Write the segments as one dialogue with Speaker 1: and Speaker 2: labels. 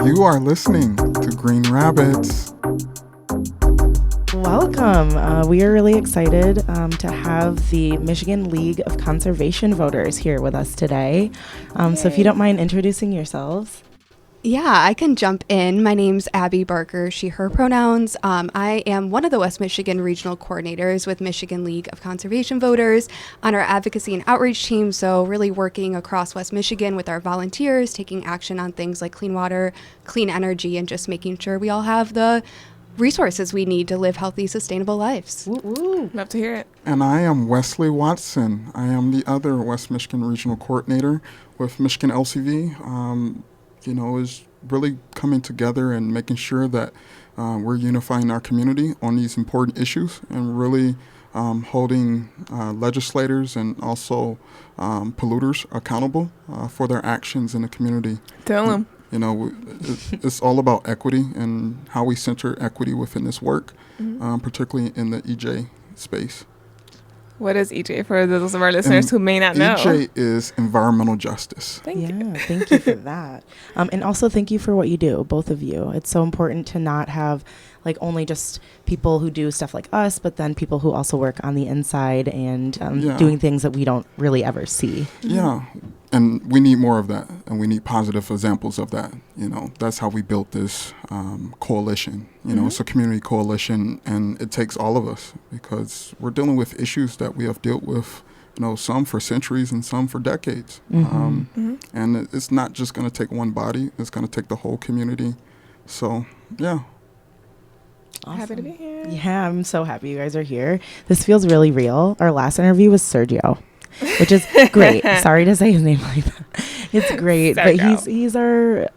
Speaker 1: You are listening to Green Rabbits.
Speaker 2: Welcome. We are really excited to have the Michigan League of Conservation Voters here with us today. So if you don't mind introducing yourselves.
Speaker 3: Yeah, I can jump in. My name's Abby Barker, she, her pronouns. I am one of the West Michigan regional coordinators with Michigan League of Conservation Voters on our advocacy and outreach team. So really working across West Michigan with our volunteers, taking action on things like clean water, clean energy, and just making sure we all have the resources we need to live healthy, sustainable lives.
Speaker 4: Woo. Love to hear it.
Speaker 1: And I am Wesley Watson. I am the other West Michigan regional coordinator with Michigan LCV. Is really coming together and making sure that we're unifying our community on these important issues and really holding legislators and also polluters accountable for their actions in the community.
Speaker 4: Tell them.
Speaker 1: It's all about equity and how we center equity within this work, particularly in the EJ space.
Speaker 4: What is EJ for those of our listeners who may not know?
Speaker 1: EJ is environmental justice.
Speaker 2: Thank you for that. And also thank you for what you do, both of you. It's so important to not have only just people who do stuff like us, but then people who also work on the inside and doing things that we don't really ever see.
Speaker 1: Yeah. And we need more of that, and we need positive examples of that. That's how we built this coalition. It's a community coalition, and it takes all of us because we're dealing with issues that we have dealt with, some for centuries and some for decades. And it's not just going to take one body; it's going to take the whole community. So, yeah.
Speaker 2: Awesome.
Speaker 4: Happy to be here.
Speaker 2: Yeah, I'm so happy you guys are here. This feels really real. Our last interview was Sergio, which is great. Sorry to say his name like that. It's great,
Speaker 4: Sergio.
Speaker 2: But he's our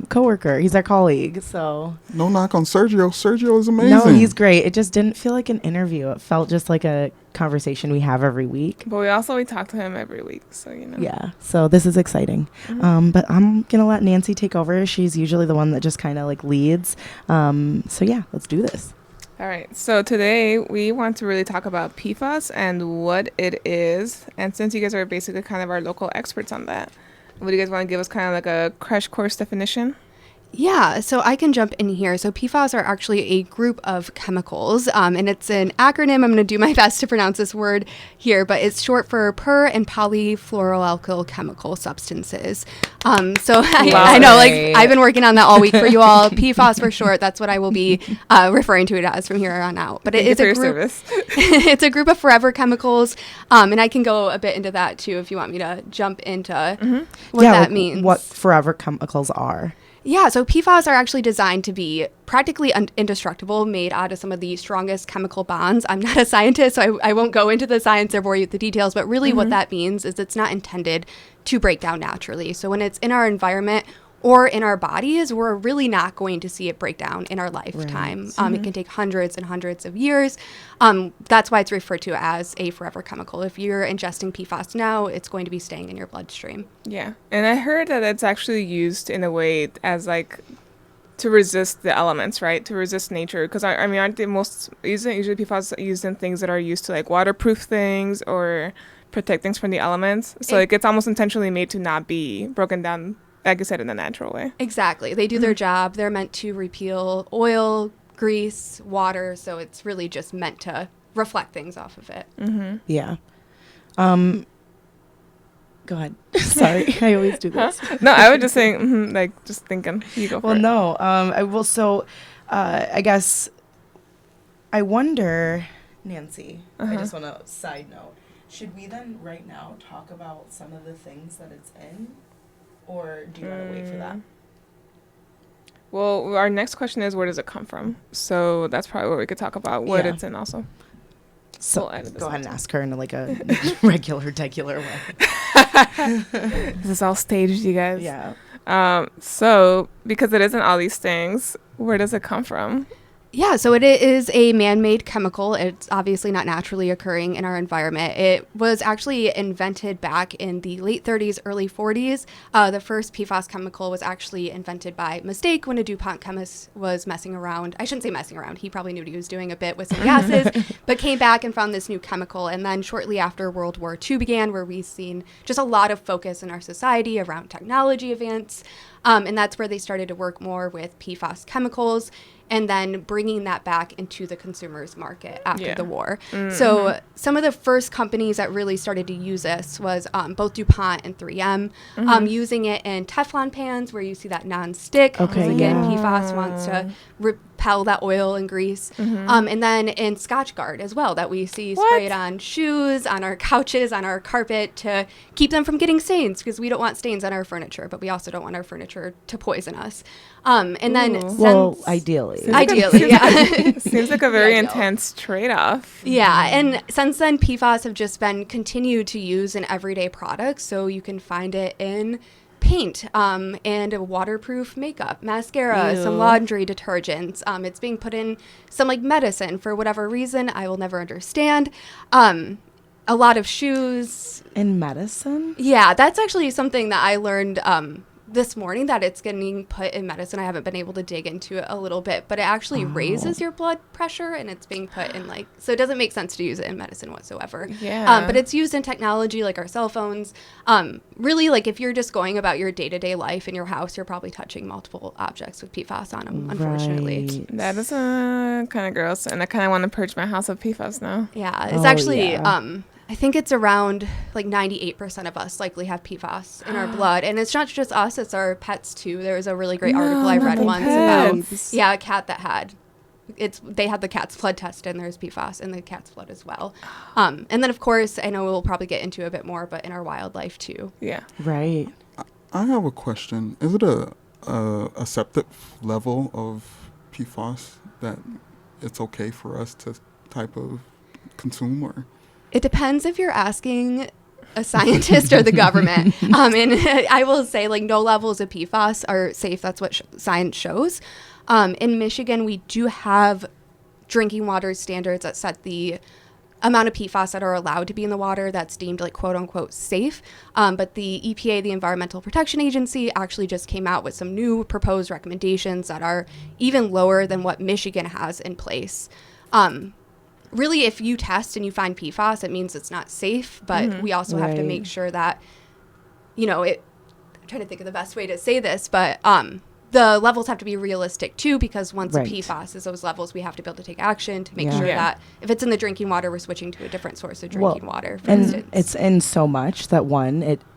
Speaker 2: coworker. He's our colleague. So
Speaker 1: no knock on Sergio. Sergio is amazing.
Speaker 2: No, he's great. It just didn't feel like an interview. It felt just like a conversation we have every week.
Speaker 4: But we talk to him every week, so
Speaker 2: Yeah. So this is exciting. But I'm gonna let Nancy take over. She's usually the one that just kind of leads. So yeah, let's do this.
Speaker 4: All right. So today we want to really talk about PFAS and what it is. And since you guys are basically kind of our local experts on that, would you guys want to give us kind of a crash course definition?
Speaker 3: Yeah, so I can jump in here. So PFAS are actually a group of chemicals, and it's an acronym. I'm going to do my best to pronounce this word here, but it's short for per and polyfluoroalkyl chemical substances. I know, I've been working on that all week for you all. PFAS for short, that's what I will be referring to it as from here on out. But it is a group. It's a group of forever chemicals, and I can go a bit into that too if you want me to jump into what that means.
Speaker 2: What forever chemicals are.
Speaker 3: Yeah, so PFAS are actually designed to be practically indestructible, made out of some of the strongest chemical bonds. I'm not a scientist, so I won't go into the science or bore you with the details, but really what that means is it's not intended to break down naturally. So when it's in our environment or in our bodies, we're really not going to see it break down in our lifetime. Right. It can take hundreds and hundreds of years. That's why it's referred to as a forever chemical. If you're ingesting PFAS now, it's going to be staying in your bloodstream.
Speaker 4: Yeah. And I heard that it's actually used in a way as to resist the elements, right? To resist nature. Because aren't they usually PFAS used in things that are used to waterproof things or protect things from the elements? So it's almost intentionally made to not be broken down, like I said, in a natural way.
Speaker 3: Exactly. They do their job. They're meant to repel oil, grease, water. So it's really just meant to reflect things off of it.
Speaker 4: Mm-hmm.
Speaker 2: Yeah. Go ahead. Sorry, I always do this.
Speaker 4: No, I was just saying, just thinking. You go for it.
Speaker 2: Well, no. I will. So, I guess I wonder, Nancy. I just want to side note. Should we then right now talk about some of the things that it's in? Or do you want to wait for that?
Speaker 4: Well, our next question is, where does it come from? So that's probably what we could talk about, what it's in also.
Speaker 2: So go ahead and ask her in a regular way.
Speaker 4: This is all staged, you guys.
Speaker 2: Yeah.
Speaker 4: So because it isn't all these things, where does it come from?
Speaker 3: Yeah, so it is a man-made chemical. It's obviously not naturally occurring in our environment. It was actually invented back in the late 30s, early 40s. The first PFAS chemical was actually invented by mistake when a DuPont chemist was messing around. I shouldn't say messing around. He probably knew what he was doing a bit with some gases, but came back and found this new chemical. And then shortly after World War II began, where we've seen just a lot of focus in our society around technology advance. And that's where they started to work more with PFAS chemicals and then bringing that back into the consumer's market after the war. Mm-hmm. So some of the first companies that really started to use this was both DuPont and 3M, using it in Teflon pans where you see that non-stick.
Speaker 5: Okay,
Speaker 3: again, PFAS wants to repel that oil and grease. And then in Scotchgard as well, that we see sprayed on shoes, on our couches, on our carpet to keep them from getting stains, because we don't want stains on our furniture, but we also don't want our furniture to poison us. And then
Speaker 5: ideally.
Speaker 3: Ideally, yeah.
Speaker 4: Seems like a very intense trade-off.
Speaker 3: Yeah, and since then, PFAS have just been continued to use in everyday products, so you can find it in paint and a waterproof makeup, mascara, some laundry detergents. It's being put in some like medicine for whatever reason I will never understand. A lot of shoes.
Speaker 5: In medicine?
Speaker 3: Yeah, that's actually something that I learned this morning, that it's getting put in medicine. I haven't been able to dig into it a little bit, but it actually raises your blood pressure, and it's being put in so it doesn't make sense to use it in medicine whatsoever.
Speaker 4: Yeah.
Speaker 3: But it's used in technology like our cell phones. Really, like if you're just going about your day-to-day life in your house, you're probably touching multiple objects with PFAS on them, unfortunately.
Speaker 5: Right.
Speaker 4: That is kind of gross, and I kind of want to purge my house of PFAS now.
Speaker 3: Yeah, it's actually... I think it's around like 98% of us likely have PFAS in our blood. And it's not just us, it's our pets too. There was a really great article I read once about a cat that had they had the cat's blood tested and there's PFAS in the cat's blood as well. And then of course, I know we'll probably get into a bit more, but in our wildlife too.
Speaker 4: Yeah.
Speaker 5: Right.
Speaker 1: I have a question. Is it a accepted level of PFAS that it's okay for us to type of consume, or?
Speaker 3: It depends if you're asking a scientist or the government. And I will say, like, no levels of PFAS are safe. That's what science shows. In Michigan, we do have drinking water standards that set the amount of PFAS that are allowed to be in the water that's deemed, like, quote unquote safe. But the EPA, the Environmental Protection Agency, actually just came out with some new proposed recommendations that are even lower than what Michigan has in place. Really, if you test and you find PFAS, it means it's not safe, but we also have to make sure that, I'm trying to think of the best way to say this, but the levels have to be realistic too, because once PFAS is those levels, we have to be able to take action to make sure that if it's in the drinking water, we're switching to a different source of drinking water, for instance.
Speaker 5: It's in so much that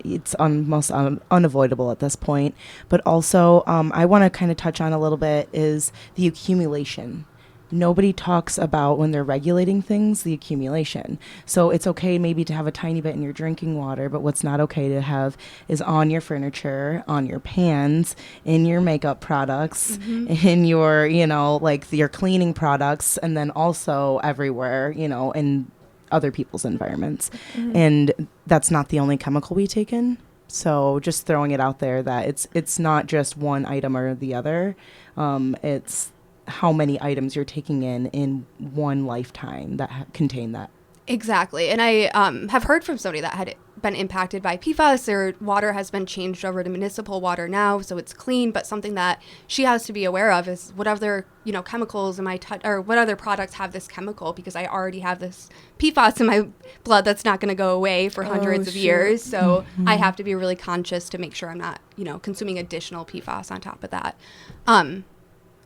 Speaker 5: it's almost unavoidable at this point, but also I want to kind of touch on a little bit is the accumulation. Nobody talks about, when they're regulating things, the accumulation. So it's okay maybe to have a tiny bit in your drinking water, but what's not okay to have is on your furniture, on your pans, in your makeup products, in your, your cleaning products, and then also everywhere, in other people's environments. And that's not the only chemical we take in. So just throwing it out there that it's not just one item or the other. It's how many items you're taking in one lifetime that contain that.
Speaker 3: Exactly. And I have heard from somebody that had been impacted by PFAS. Their water has been changed over to municipal water now, so it's clean, but something that she has to be aware of is what other, chemicals am I or what other products have this chemical, because I already have this PFAS in my blood that's not going to go away for hundreds of years. So I have to be really conscious to make sure I'm not, consuming additional PFAS on top of that.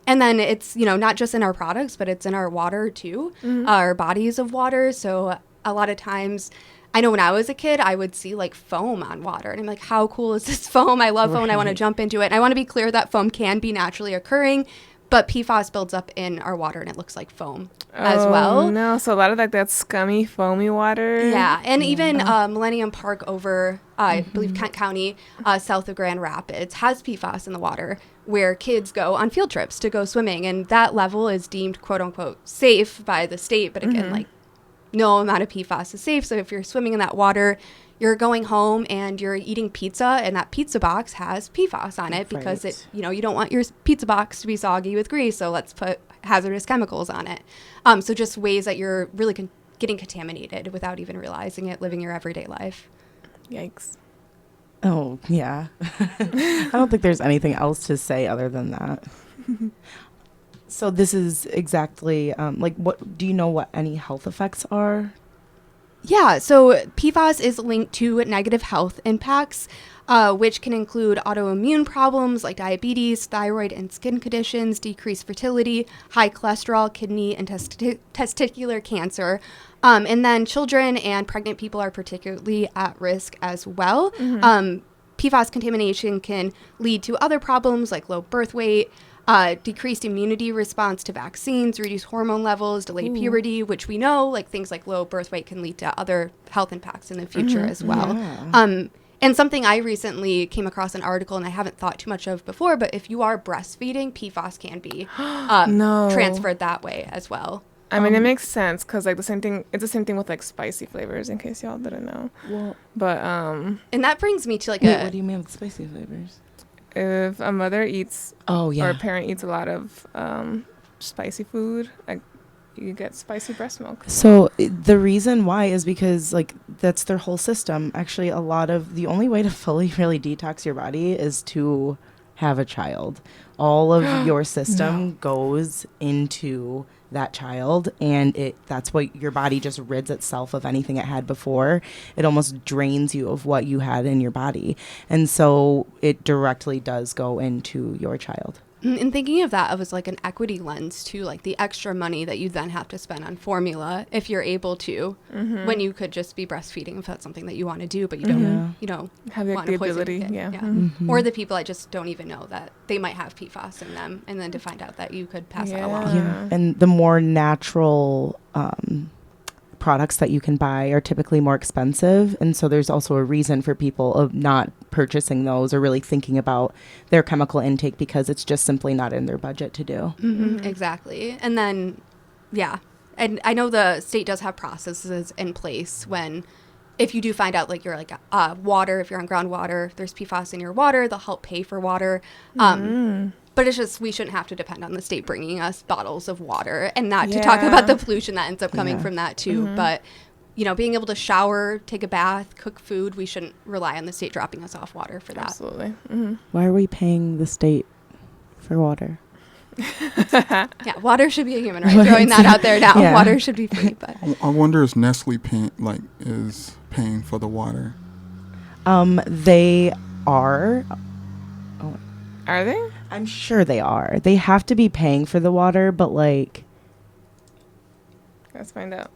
Speaker 3: And then it's, not just in our products, but it's in our water too, our bodies of water. So a lot of times, I know when I was a kid, I would see like foam on water. And I'm like, how cool is this foam? I love foam and I want to jump into it. And I want to be clear that foam can be naturally occurring, but PFAS builds up in our water and it looks like foam as well.
Speaker 4: No, so a lot of that scummy, foamy water.
Speaker 3: Yeah, and even Millennium Park over, I believe Kent County, south of Grand Rapids, has PFAS in the water, where kids go on field trips to go swimming, and that level is deemed quote unquote safe by the state, but again, no amount of PFAS is safe. So if you're swimming in that water, you're going home and you're eating pizza, and that pizza box has PFAS on it because it, you don't want your pizza box to be soggy with grease. So let's put hazardous chemicals on it. So just ways that you're really getting contaminated without even realizing it, living your everyday life.
Speaker 4: Yikes.
Speaker 5: Oh, yeah. I don't think there's anything else to say other than that. So this is exactly, what do you know what any health effects are?
Speaker 3: Yeah, so PFAS is linked to negative health impacts, which can include autoimmune problems like diabetes, thyroid and skin conditions, decreased fertility, high cholesterol, kidney and testicular cancer. And then children and pregnant people are particularly at risk as well. PFAS contamination can lead to other problems like low birth weight, decreased immunity response to vaccines, reduced hormone levels, delayed puberty, which we know, like things like low birth weight can lead to other health impacts in the future as well.
Speaker 5: Yeah.
Speaker 3: And something I recently came across an article and I haven't thought too much of before, but if you are breastfeeding, PFAS can be
Speaker 4: No.
Speaker 3: transferred that way as well.
Speaker 4: I mean, it makes sense because like it's the same thing with like spicy flavors, in case y'all didn't know.
Speaker 5: Well,
Speaker 4: But
Speaker 3: And that brings me to like
Speaker 5: wait, what do you mean with spicy flavors?
Speaker 4: if a mother eats
Speaker 5: Oh, yeah.
Speaker 4: or a parent eats a lot of spicy food, like you get spicy breast milk.
Speaker 5: So the reason why is because like that's their whole system. Actually, the only way to fully really detox your body is to have a child. All of your system goes into that child, and that's what your body just rids itself of anything it had before. It almost drains you of what you had in your body, and so it directly does go into your child.
Speaker 3: And thinking of that as like an equity lens too, like the extra money that you then have to spend on formula if you're able to, when you could just be breastfeeding if that's something that you want to do, but you don't,
Speaker 4: Have
Speaker 3: want
Speaker 4: the
Speaker 3: to poison
Speaker 4: ability,
Speaker 3: your kid.
Speaker 4: yeah.
Speaker 3: Or the people that just don't even know that they might have PFAS in them, and then to find out that you could pass that along.
Speaker 5: Yeah, and the more natural products that you can buy are typically more expensive, and so there's also a reason for people of not purchasing those or really thinking about their chemical intake because it's just simply not in their budget to do.
Speaker 3: Exactly. And then, and I know the state does have processes in place when, if you do find out like you're like water, if you're on groundwater, there's PFAS in your water, they'll help pay for water. But it's just, we shouldn't have to depend on the state bringing us bottles of water, and not to talk about the pollution that ends up coming from that too. But, being able to shower, take a bath, cook food, we shouldn't rely on the state dropping us off water for that.
Speaker 4: Absolutely.
Speaker 5: Why are we paying the state for water?
Speaker 3: Yeah, water should be a human right. Throwing that out there now.
Speaker 5: Yeah.
Speaker 3: Water should be free. But
Speaker 1: I wonder if Nestle is paying for the water.
Speaker 5: They are.
Speaker 4: Are they?
Speaker 5: I'm sure they are. They have to be paying for the water, but like
Speaker 4: Let's find out.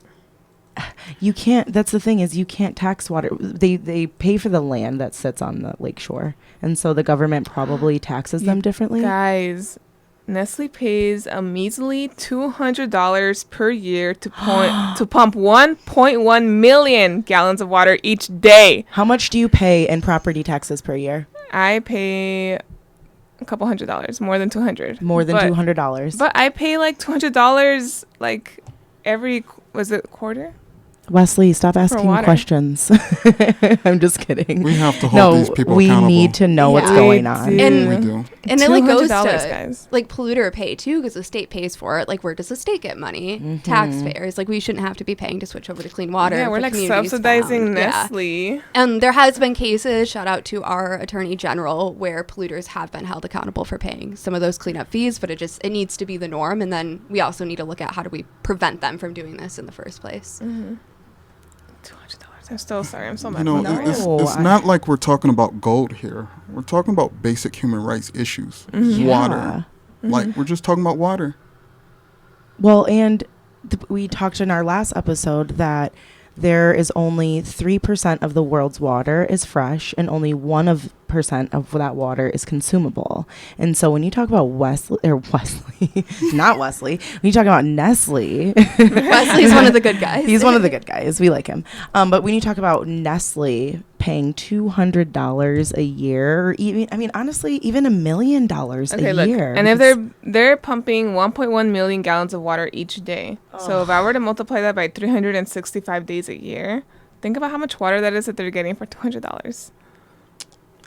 Speaker 5: you can't. That's the thing is you can't tax water. They pay for the land that sits on the lake shore, and so the government probably taxes them differently.
Speaker 4: Guys, Nestle pays a measly $200 per year to pump 1.1 million gallons of water each day.
Speaker 5: How much do you pay in property taxes per year?
Speaker 4: I pay a couple $100, more than $200.
Speaker 5: More than $200.
Speaker 4: But I pay like $200 like every quarter?
Speaker 5: Wesley, stop asking
Speaker 4: water.
Speaker 5: questions. I'm just kidding.
Speaker 1: We have to hold these people
Speaker 5: we
Speaker 1: accountable.
Speaker 5: need to know what's
Speaker 3: Yeah.
Speaker 5: going
Speaker 4: We
Speaker 5: on.
Speaker 4: do.
Speaker 3: And-
Speaker 1: We do.
Speaker 3: And it like goes to
Speaker 4: $200, guys.
Speaker 3: like polluter pay too, because the state pays for it. Like, where does the state get money? Taxpayers. Like, we shouldn't have to be paying to switch over to clean water.
Speaker 4: Yeah, we're
Speaker 3: if the
Speaker 4: like
Speaker 3: community's
Speaker 4: subsidizing
Speaker 3: found. Yeah.
Speaker 4: Nestle.
Speaker 3: And there has been cases, shout out to our attorney general, where polluters have been held accountable for paying some of those cleanup fees, but it needs to be the norm. And then we also need to look at how do we prevent them from doing this in the first place.
Speaker 4: $200. I'm still sorry. I'm so mad.
Speaker 1: You know,
Speaker 4: about that right
Speaker 5: No.
Speaker 1: it's not like we're talking about gold here. We're talking about basic human rights issues. Water. Like, we're just talking about water.
Speaker 5: Well, and we talked in our last episode that there is only 3% of the world's water is fresh, and only 1% of that water is consumable. And so when you talk about Wesley, not Wesley, when you talk about Nestle,
Speaker 3: Wesley's one of the good guys.
Speaker 5: he's one of the good guys. We like him. But when you talk about Nestle paying $200 a year, or even, I mean, honestly, even $1 million
Speaker 4: Okay,
Speaker 5: a
Speaker 4: look,
Speaker 5: year.
Speaker 4: and if they're pumping 1.1 million gallons of water each day, so if I were to multiply that by 365 days a year, think about how much water that is that they're getting for $200.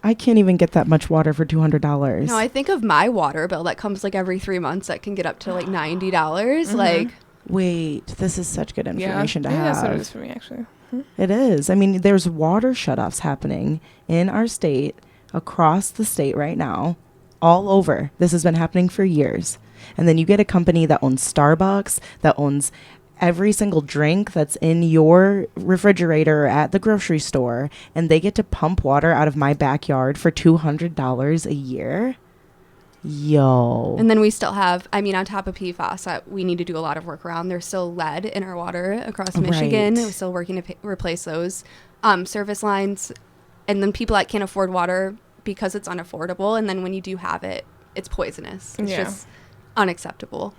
Speaker 5: I can't even get that much water for $200.
Speaker 3: No, I think of my water bill that comes like every 3 months that can get up to like $90. Like,
Speaker 5: wait, this is such good information to have.
Speaker 4: That's what it is for me, actually.
Speaker 5: It is. I mean, there's water shutoffs happening in our state, across the state right now, all over. This has been happening for years. And then you get a company that owns Starbucks, that owns every single drink that's in your refrigerator at the grocery store, and they get to pump water out of my backyard for $200 a year. Yo.
Speaker 3: and then we still have, I mean, on top of PFAS, that we need to do a lot of work around. There's still lead in our water across Michigan.
Speaker 5: Right.
Speaker 3: We're still working to replace those service lines. And then people that can't afford water because it's unaffordable. And then when you do have it, it's poisonous. It's just unacceptable.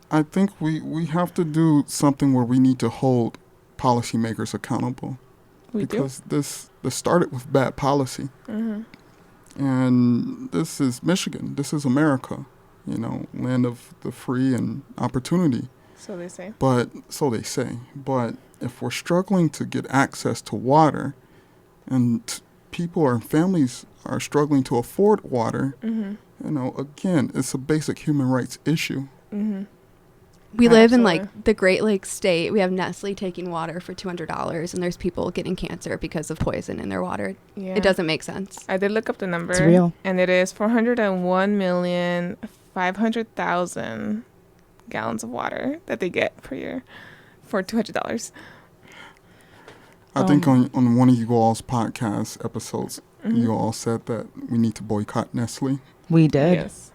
Speaker 1: I think we have to do something where we need to hold policymakers accountable. Because this started with bad policy. And this is Michigan. This is America, land of the free and opportunity.
Speaker 4: So they say.
Speaker 1: But if we're struggling to get access to water and people or families are struggling to afford water, again, it's a basic human rights issue.
Speaker 3: We live in like the Great Lakes state. We have Nestle taking water for $200, and there's people getting cancer because of poison in their water.
Speaker 4: Yeah.
Speaker 3: It doesn't make sense.
Speaker 4: I did look up the number.
Speaker 5: It's real.
Speaker 4: And it is 401,500,000 gallons of water that they get per year for $200.
Speaker 1: I think on one of you all's podcast episodes, you all said that we need to boycott Nestle.
Speaker 5: We did.
Speaker 4: Yes.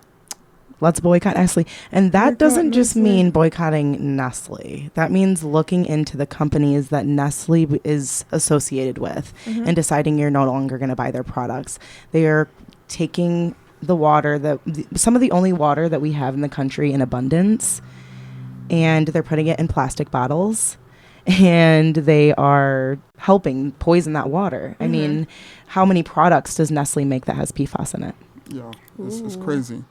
Speaker 5: Let's boycott Nestle. And that
Speaker 4: Boycott
Speaker 5: doesn't just
Speaker 4: Nestle.
Speaker 5: mean boycotting Nestle. That means looking into the companies that Nestle is associated with and deciding you're no longer going to buy their products. They are taking the water some of the only water that we have in the country in abundance, and they're putting it in plastic bottles, and they are helping poison that water. I mean, how many products does Nestle make that has PFAS in it?
Speaker 1: Yeah, it's crazy.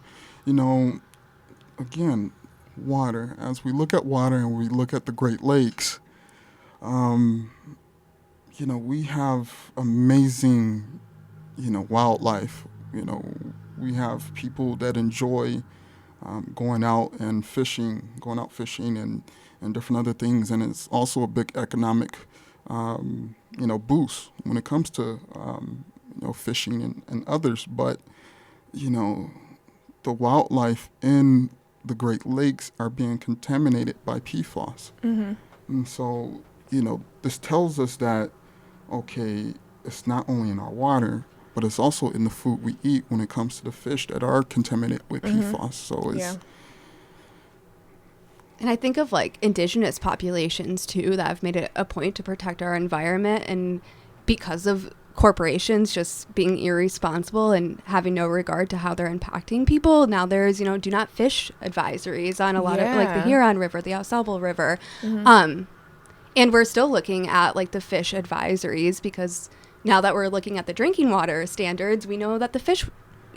Speaker 1: Again, water. As we look at water and we look at the Great Lakes, we have amazing, wildlife. We have people that enjoy going out fishing and different other things. And it's also a big economic, boost when it comes to, fishing and others. But, the wildlife in the Great Lakes are being contaminated by PFOS. And so, this tells us that, okay, it's not only in our water, but it's also in the food we eat when it comes to the fish that are contaminated with PFOS. So it's...
Speaker 3: And I think of like indigenous populations too that have made it a point to protect our environment, and because of corporations just being irresponsible and having no regard to how they're impacting people, now there's do not fish advisories on a lot of like the Huron River, the Ausable River, and we're still looking at like the fish advisories, because now that we're looking at the drinking water standards, we know that the fish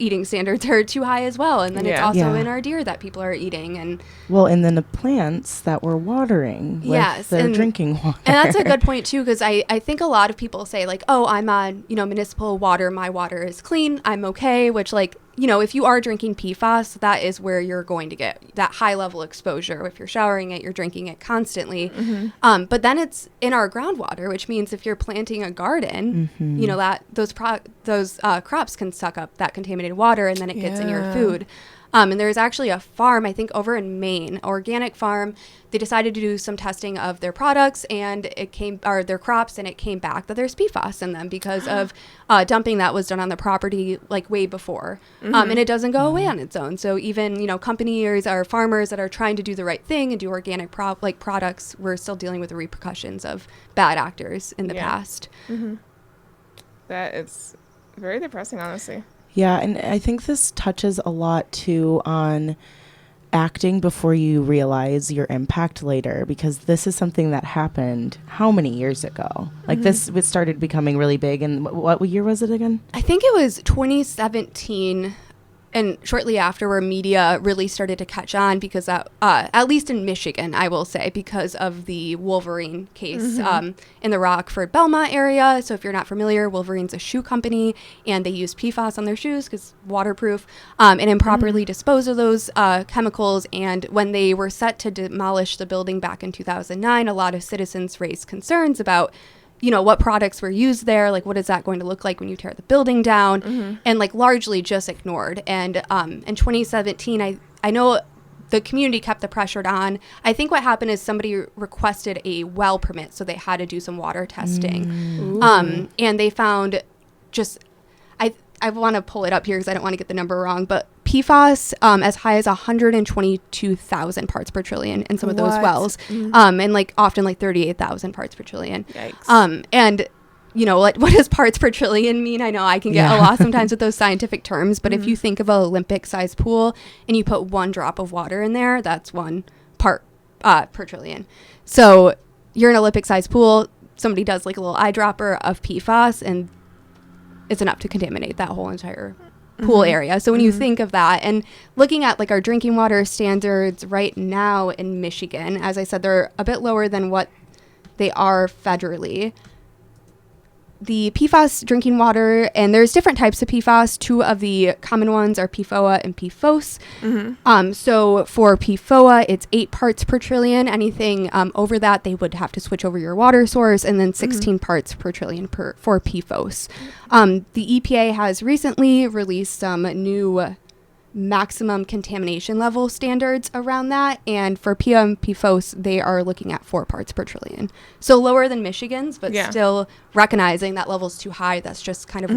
Speaker 3: eating standards are too high as well, and then it's also in our deer that people are eating, and
Speaker 5: then the plants that we're watering with their drinking water.
Speaker 3: And that's a good point too, because I think a lot of people say like, oh, I'm on municipal water, my water is clean, I'm okay, which like if you are drinking PFAS, that is where you're going to get that high level exposure. If you're showering it, you're drinking it constantly. But then it's in our groundwater, which means if you're planting a garden, that those crops can suck up that contaminated water, and then it gets in your food. And there's actually a farm, I think over in Maine, organic farm. They decided to do some testing of their products and their crops, and it came back that there's PFAS in them because of dumping that was done on the property like way before. And it doesn't go away on its own. So even, companies or farmers that are trying to do the right thing and do organic products, we're still dealing with the repercussions of bad actors in the past.
Speaker 4: That is very depressing, honestly.
Speaker 5: Yeah, and I think this touches a lot too on acting before you realize your impact later, because this is something that happened how many years ago? Like this started becoming really big, and what year was it again?
Speaker 3: I think it was 2017. and shortly after, media really started to catch on because that, at least in Michigan, I will say, because of the Wolverine case in the Rockford Belmont area. So if you're not familiar, Wolverine's a shoe company, and they use PFAS on their shoes because waterproof, and improperly dispose of those chemicals. And when they were set to demolish the building back in 2009, a lot of citizens raised concerns about, you know, what products were used there, like what is that going to look like when you tear the building down, and like largely just ignored. And in 2017, I know the community kept the pressure on. I think what happened is somebody requested a well permit, so they had to do some water testing. And they found just, I want to pull it up here because I don't want to get the number wrong, but PFAS as high as 122,000 parts per trillion in some of those wells, and like often like 38,000 parts per trillion.
Speaker 4: Yikes.
Speaker 3: And you know, what does parts per trillion mean? I know I can get a lost sometimes with those scientific terms, but if you think of an Olympic-sized pool and you put one drop of water in there, that's 1 part per trillion. So you're in an Olympic-sized pool, somebody does like a little eyedropper of PFAS, and it's enough to contaminate that whole entire pool area. So when you think of that, and looking at like our drinking water standards right now in Michigan, as I said, they're a bit lower than what they are federally. The PFAS drinking water, and there's different types of PFAS. 2 of the common ones are PFOA and PFOS. So for PFOA, it's 8 parts per trillion. Anything over that, they would have to switch over your water source, and then 16 parts per trillion for PFOS. The EPA has recently released some new maximum contamination level standards around that, and for PM PFOS they are looking at 4 parts per trillion, so lower than Michigan's, but still recognizing that level's too high. That's just kind of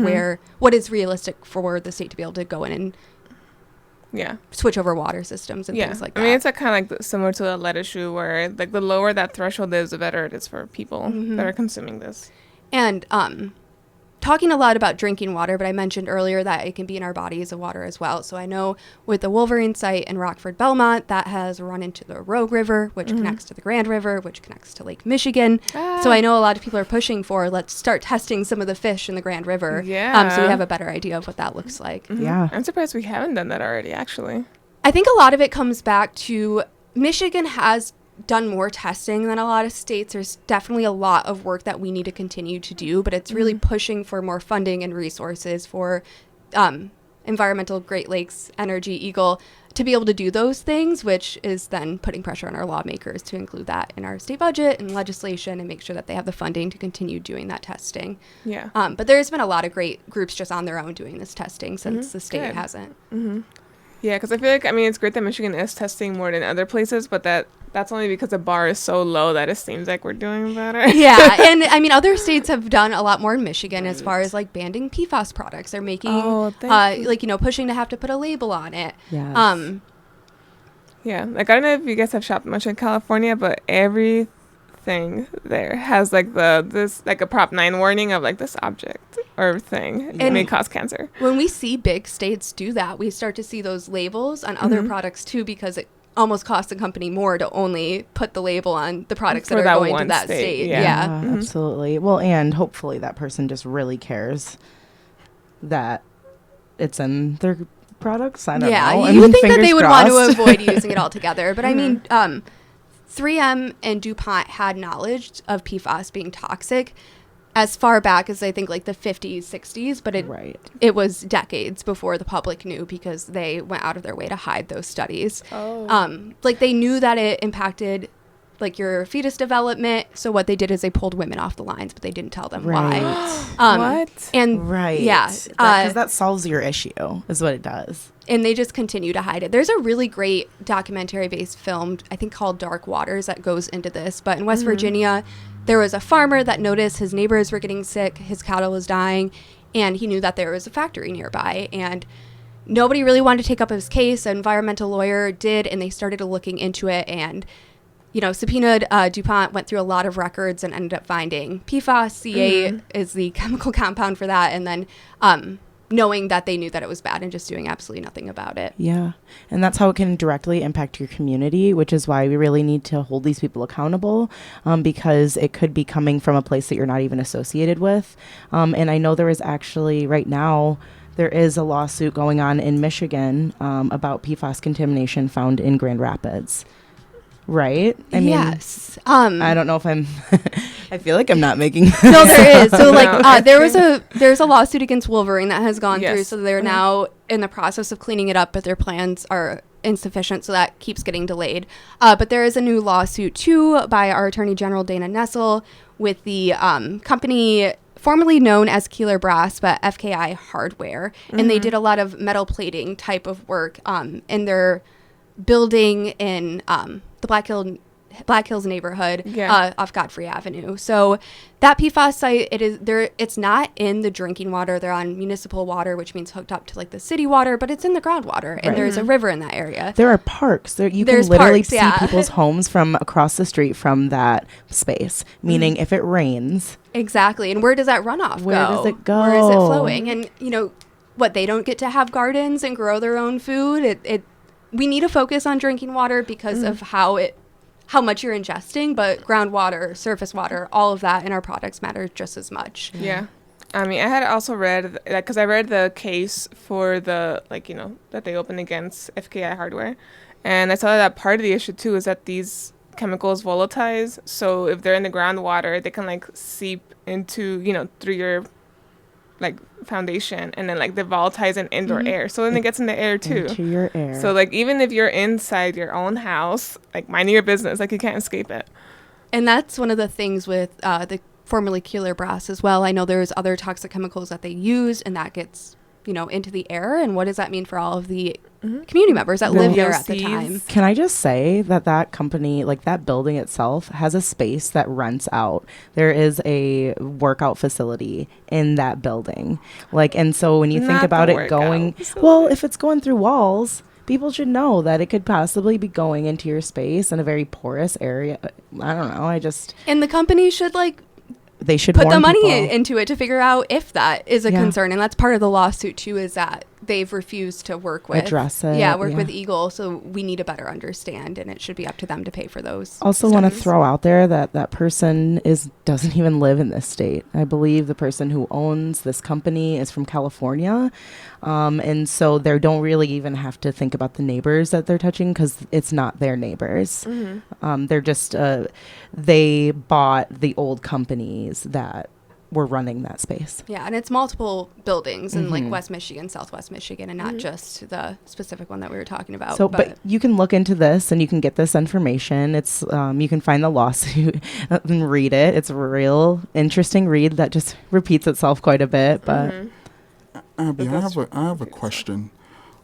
Speaker 3: what is realistic for the state to be able to go in and switch over water systems and things like that.
Speaker 4: I mean, it's like kind of like similar to the lead issue, where like the lower that threshold is, the better it is for people that are consuming this.
Speaker 3: And talking a lot about drinking water, but I mentioned earlier that it can be in our bodies of water as well. So I know with the Wolverine site in Rockford, Belmont, that has run into the Rogue River, which connects to the Grand River, which connects to Lake Michigan. So I know a lot of people are pushing for, let's start testing some of the fish in the Grand River. So we have a better idea of what that looks like.
Speaker 4: I'm surprised we haven't done that already, actually.
Speaker 3: I think a lot of it comes back to Michigan has done more testing than a lot of states. There's definitely a lot of work that we need to continue to do, but it's really pushing for more funding and resources for environmental Great Lakes Energy Eagle to be able to do those things, which is then putting pressure on our lawmakers to include that in our state budget and legislation and make sure that they have the funding to continue doing that testing. But there's been a lot of great groups just on their own doing this testing since the state hasn't.
Speaker 4: Yeah, because I feel like, I mean, it's great that Michigan is testing more than other places, but that's only because the bar is so low that it seems like we're doing better.
Speaker 3: And I mean, other states have done a lot more in Michigan as far as like banning PFAS products. They're making, like, you know, pushing to have to put a label on it.
Speaker 4: Like, I don't know if you guys have shopped much in California, but everything there has like this like a Prop 9 warning of like this object or thing it may cause cancer.
Speaker 3: When we see big states do that, we start to see those labels on other products too, because it almost costs the company more to only put the label on the products that are going to that state.
Speaker 5: Absolutely. Well, and hopefully that person just really cares that it's in their products. I don't know.
Speaker 3: You would think that they would want to avoid using it altogether. But I mean, 3M and DuPont had knowledge of PFAS being toxic as far back as I think like the 50s, 60s, but it was decades before the public knew because they went out of their way to hide those studies. Like they knew that it impacted like your fetus development, so what they did is they pulled women off the lines, but they didn't tell them why.
Speaker 4: What?
Speaker 3: And
Speaker 5: because that solves your issue is what it does.
Speaker 3: And they just continue to hide it. There's a really great documentary-based film, I think called Dark Waters, that goes into this. But in West Virginia, there was a farmer that noticed his neighbors were getting sick, his cattle was dying, and he knew that there was a factory nearby. And nobody really wanted to take up his case. An environmental lawyer did, and they started looking into it and, you know, subpoenaed DuPont, went through a lot of records and ended up finding PFAS. CA is the chemical compound for that. And then knowing that they knew that it was bad and just doing absolutely nothing about it.
Speaker 5: Yeah. And that's how it can directly impact your community, which is why we really need to hold these people accountable, because it could be coming from a place that you're not even associated with. And I know there is actually right now, there is a lawsuit going on in Michigan about PFAS contamination found in Grand Rapids. Right? I mean,
Speaker 3: yes.
Speaker 5: I don't know if I'm. I feel like I'm not making.
Speaker 3: No, there is. So, like,
Speaker 4: No,
Speaker 3: there's a lawsuit against Wolverine that has gone through.
Speaker 4: Yes.
Speaker 3: So they're now in the process of cleaning it up, but their plans are insufficient, so that keeps getting delayed. But there is a new lawsuit too by our Attorney General Dana Nessel with the company formerly known as Keeler Brass, but FKI Hardware, and they did a lot of metal plating type of work in their building in the Black Hills neighborhood off Godfrey Avenue. So that PFAS site, it's not in the drinking water. They're on municipal water, which means hooked up to like the city water, but it's in the groundwater, and there's a river in that area.
Speaker 5: There are parks. You can literally see people's homes from across the street from that space, meaning if it rains.
Speaker 3: Exactly. And where does that runoff go?
Speaker 5: Where does it go?
Speaker 3: Where is it flowing? And, what, they don't get to have gardens and grow their own food? We need to focus on drinking water because of how much you're ingesting, but groundwater, surface water, all of that in our products matter just as much.
Speaker 4: Yeah. I mean, I had also read, because I read the case for the, that they opened against FKI Hardware. And I saw that part of the issue, too, is that these chemicals volatilize. So if they're in the groundwater, they can, seep into, through your, foundation, and then, they volatilize in indoor air. So then it gets in the air, too.
Speaker 5: Into your air.
Speaker 4: So, even if you're inside your own house, minding your business, you can't escape it.
Speaker 3: And that's one of the things with the formerly Keeler Brass as well. I know there's other toxic chemicals that they use, and that gets, into the air. And what does that mean for all of the community members that live there at the time?
Speaker 5: Can I just say that company, that building itself, has a space that rents out. There is a workout facility in that building. And so when you think about it going, well, if it's going through walls, people should know that it could possibly be going into your space in a very porous area. I don't know.
Speaker 3: And the company should
Speaker 5: they should
Speaker 3: put the
Speaker 5: warn
Speaker 3: money
Speaker 5: people.
Speaker 3: into it to figure out if that is a concern. And that's part of the lawsuit too, is that they've refused to work with
Speaker 5: address it.
Speaker 3: Work with Eagle. So we need to better understand, and it should be up to them to pay for those.
Speaker 5: Also want to throw out there that person doesn't even live in this state. I believe the person who owns this company is from California. And so they don't really even have to think about the neighbors that they're touching, because it's not their neighbors. They're just, they bought the old companies that were running that space.
Speaker 3: Yeah, and it's multiple buildings in West Michigan, Southwest Michigan, and not just the specific one that we were talking about.
Speaker 5: So, but you can look into this and you can get this information. It's you can find the lawsuit and read it. It's a real interesting read that just repeats itself quite a bit. But
Speaker 1: Abby, I have a question.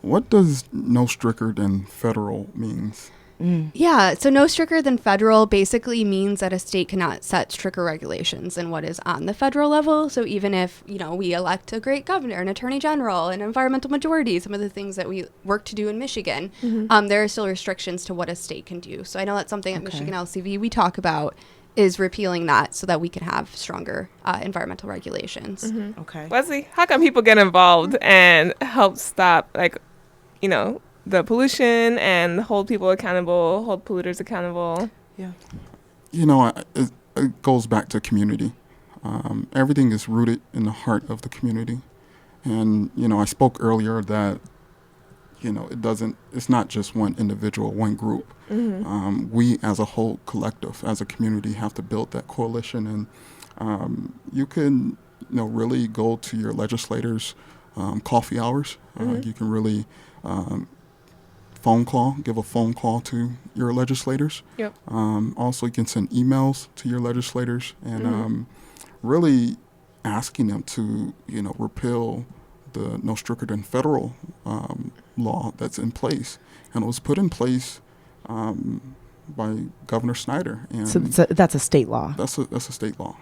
Speaker 1: What does no stricter than federal means?
Speaker 3: Yeah, so no stricter than federal basically means that a state cannot set stricter regulations than what is on the federal level. So even if, we elect a great governor, an attorney general, an environmental majority, some of the things that we work to do in Michigan, there are still restrictions to what a state can do. So I know that's something at Michigan LCV we talk about, is repealing that so that we can have stronger environmental regulations.
Speaker 5: okay.
Speaker 4: Wesley, how can people get involved and help stop, the pollution and hold people accountable, hold polluters accountable?
Speaker 5: Yeah.
Speaker 1: It goes back to community. Everything is rooted in the heart of the community. And, I spoke earlier that, it's not just one individual, one group. We as a whole collective, as a community, have to build that coalition. And you can, really go to your legislators' coffee hours. You can really give a phone call to your legislators.
Speaker 4: Yep.
Speaker 1: Also, you can send emails to your legislators and really asking them to, repeal the no stricter than federal law that's in place. And it was put in place by Governor Snyder. And
Speaker 5: So that's a state law.
Speaker 1: that's a state law.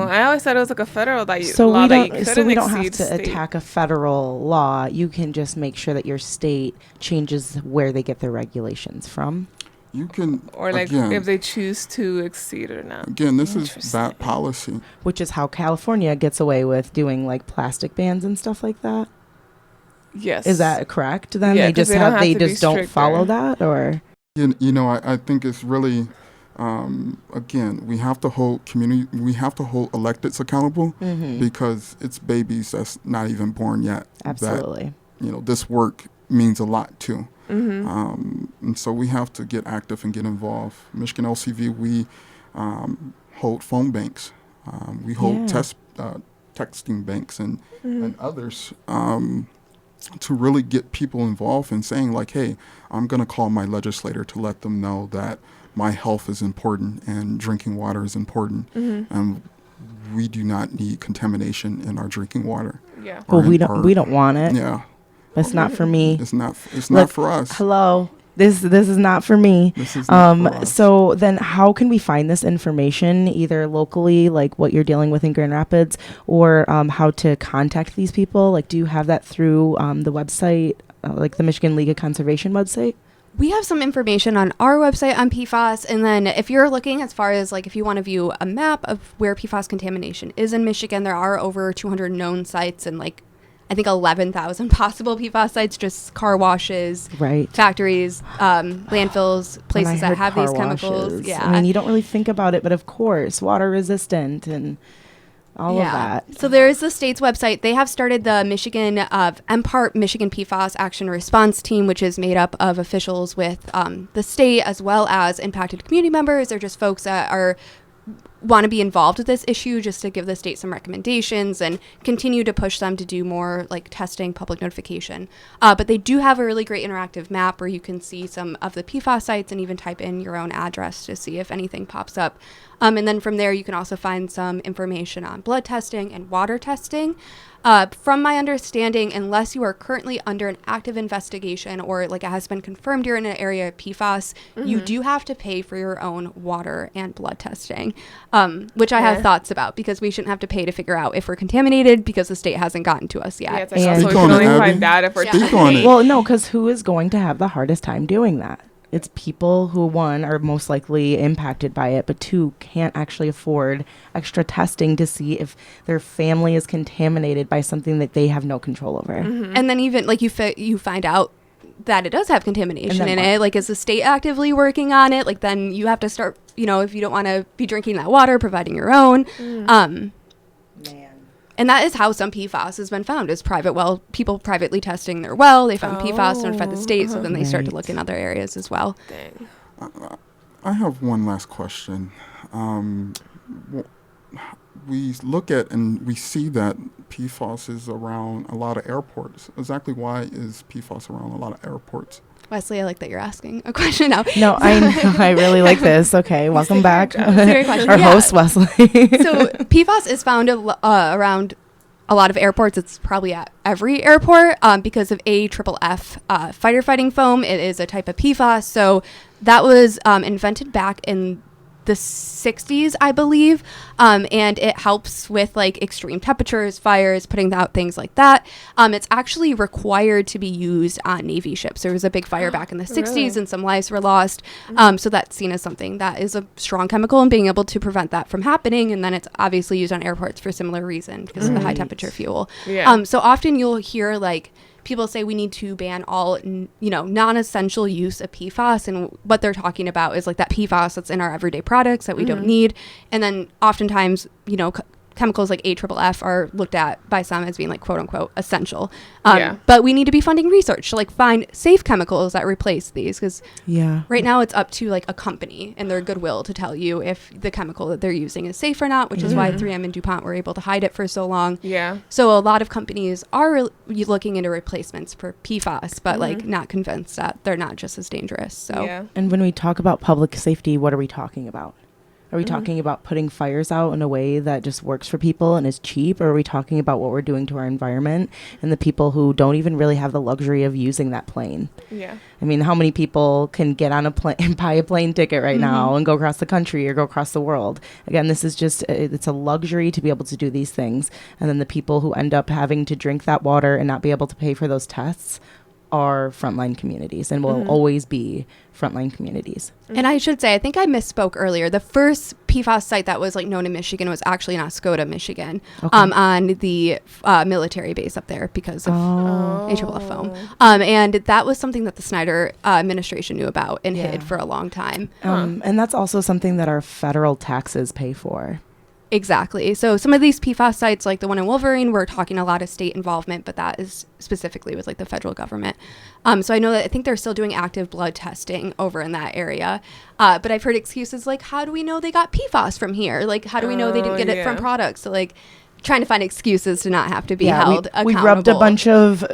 Speaker 4: I always thought it was a federal law that you
Speaker 5: So we don't have
Speaker 4: exceed
Speaker 5: to
Speaker 4: state.
Speaker 5: attack a federal law. You can just make sure that your state changes where they get their regulations from.
Speaker 1: You can,
Speaker 4: Or
Speaker 1: again,
Speaker 4: if they choose to exceed or not.
Speaker 1: again, this is
Speaker 4: Interesting.
Speaker 1: bad policy.
Speaker 5: Which is how California gets away with doing plastic bans and stuff like that.
Speaker 4: Yes.
Speaker 5: Is that correct? Then
Speaker 4: Yeah,
Speaker 5: they
Speaker 4: 'cause
Speaker 5: just
Speaker 4: they don't have to be
Speaker 5: don't follow
Speaker 4: stricter.
Speaker 5: that, or
Speaker 1: I think it's really again, we have to hold electeds accountable because it's babies that's not even born yet.
Speaker 5: Absolutely.
Speaker 1: That, this work means a lot to. And so we have to get active and get involved. Michigan LCV, we hold phone banks. We hold texting banks and others to really get people involved in saying like, hey, I'm going to call my legislator to let them know that my health is important and drinking water is important. And we do not need contamination in our drinking water.
Speaker 4: Yeah.
Speaker 5: Well, we don't want it.
Speaker 1: Yeah.
Speaker 5: It's not for me.
Speaker 1: It's not for us.
Speaker 5: Hello. This is not for me.
Speaker 1: This is not for us.
Speaker 5: So then how can we find this information, either locally, like what you're dealing with in Grand Rapids, or how to contact these people? Like, do you have that through the website, like the Michigan League of Conservation website?
Speaker 3: We have some information on our website on PFAS, and then if you're looking as far as like if you want to view a map of where PFAS contamination is in Michigan, there are over 200 known sites and like I think 11,000 possible PFAS sites, just car washes, factories, landfills, places that have these chemicals.
Speaker 5: Washes, I mean, you don't really think about it, but of course, water resistant and all of that.
Speaker 3: So there is the state's website. They have started the Michigan MPART, Michigan PFAS Action Response Team, which is made up of officials with the state as well as impacted community members. They're just folks that want to be involved with this issue, just to give the state some recommendations and continue to push them to do more like testing, public notification. But they do have a really great interactive map where you can see some of the PFAS sites and even type in your own address to see if anything pops up. And then from there, you can also find some information on blood testing and water testing. From my understanding, unless you are currently under an active investigation or like it has been confirmed you're in an area of PFAS, you do have to pay for your own water and blood testing, which I have thoughts about because we shouldn't have to pay to figure out if we're contaminated because the state hasn't gotten to us yet.
Speaker 4: Yeah, it's like also we can only find that if we're
Speaker 5: Well, no, because who is going to have the hardest time doing that? It's people who, one, are most likely impacted by it, but two, can't actually afford extra testing to see if their family is contaminated by something that they have no control over.
Speaker 3: And then even like you find out that it does have contamination in it. Like, is the state actively working on it? Like, then you have to start, if you don't want to be drinking that water, providing your own. And that is how some PFAS has been found, is people privately testing their well. They found PFAS, notified the state, so then they start to look in other areas as well.
Speaker 4: Dang.
Speaker 1: I have one last question. We look at and we see that PFAS is around a lot of airports. Exactly why is PFAS around a lot of airports?
Speaker 3: Wesley, I like that you're asking a question now.
Speaker 5: No, I know. I really like this. Okay, welcome back. Our host, Wesley.
Speaker 3: So PFAS is found around a lot of airports. It's probably at every airport because of AFFF fighter fighting foam. It is a type of PFAS. So that was invented back in the 60s, I believe, and it helps with like extreme temperatures, fires, putting out things like that. It's actually required to be used on Navy ships. There was a big fire back in the 60s and some lives were lost. So that's seen as something that is a strong chemical and being able to prevent that from happening. And then it's obviously used on airports for a similar reason because of the high temperature fuel. So often you'll hear like people say we need to ban all, non-essential use of PFAS, and what they're talking about is like that PFAS that's in our everyday products that we don't need. And then oftentimes, chemicals like AFFF are looked at by some as being like quote unquote essential. But we need to be funding research to like find safe chemicals that replace these, because right now it's up to like a company and their goodwill to tell you if the chemical that they're using is safe or not, which is why 3M and DuPont were able to hide it for so long. So a lot of companies are looking into replacements for PFAS, but like not convinced that they're not just as dangerous. So
Speaker 5: And when we talk about public safety, what are we talking about? Are we talking about putting fires out in a way that just works for people and is cheap? Or are we talking about what we're doing to our environment and the people who don't even really have the luxury of using that plane? I mean, how many people can get on a plane and buy a plane ticket right now and go across the country or go across the world? Again, this is just, it's a luxury to be able to do these things. And then the people who end up having to drink that water and not be able to pay for those tests, are frontline communities and will always be frontline communities.
Speaker 3: And I should say, I think I misspoke earlier. The first PFAS site that was like known in Michigan was actually in Oscoda, Michigan, on the military base up there because of AFFF foam. And that was something that the Snyder administration knew about and hid for a long time.
Speaker 5: And that's also something that our federal taxes pay for.
Speaker 3: Exactly. So some of these PFAS sites, like the one in Wolverine, we're talking a lot of state involvement, but that is specifically with like the federal government. So I think they're still doing active blood testing over in that area. But I've heard excuses like, how do we know they got PFAS from here? Like, how do we know they didn't get it from products? So like trying to find excuses to not have to be held accountable.
Speaker 5: We rubbed a bunch of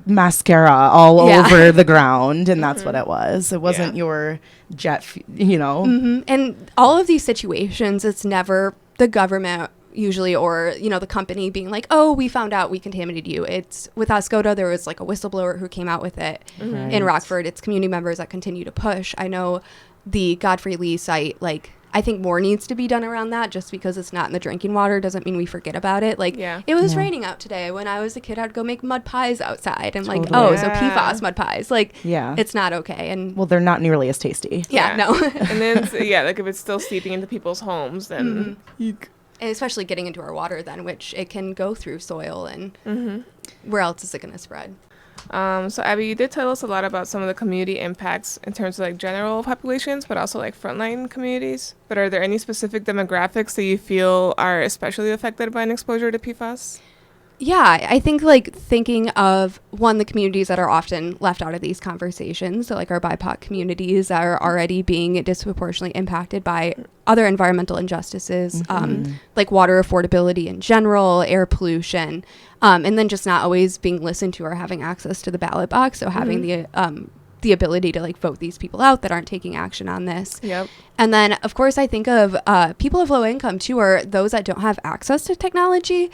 Speaker 5: mascara all over the ground, and that's what it was. It wasn't your jet, And all of these situations, it's never the government usually or, the company being like, oh, we found out we contaminated you. It's with Oscoda, there was like a whistleblower who came out with it. In Rockford. It's community members that continue to push. I know the Godfrey Lee site, like, I think more needs to be done around that. Just because it's not in the drinking water doesn't mean we forget about it. Like, it was raining out today. When I was a kid, I'd go make mud pies outside. And like, so PFAS mud pies. Like, it's not okay. And well, they're not nearly as tasty.
Speaker 3: No.
Speaker 4: And then, like if it's still seeping into people's homes, then...
Speaker 3: And especially getting into our water then, which it can go through soil. And where else is it going to spread?
Speaker 4: So Abby, you did tell us a lot about some of the community impacts in terms of like general populations, but also like frontline communities. But are there any specific demographics that you feel are especially affected by an exposure to PFAS?
Speaker 3: Yeah, I think like thinking of the communities that are often left out of these conversations. So like our BIPOC communities are already being disproportionately impacted by other environmental injustices, like water affordability in general, air pollution, and then just not always being listened to or having access to the ballot box. So having the ability to like vote these people out that aren't taking action on this. And then of course I think of people of low income too, or those that don't have access to technology.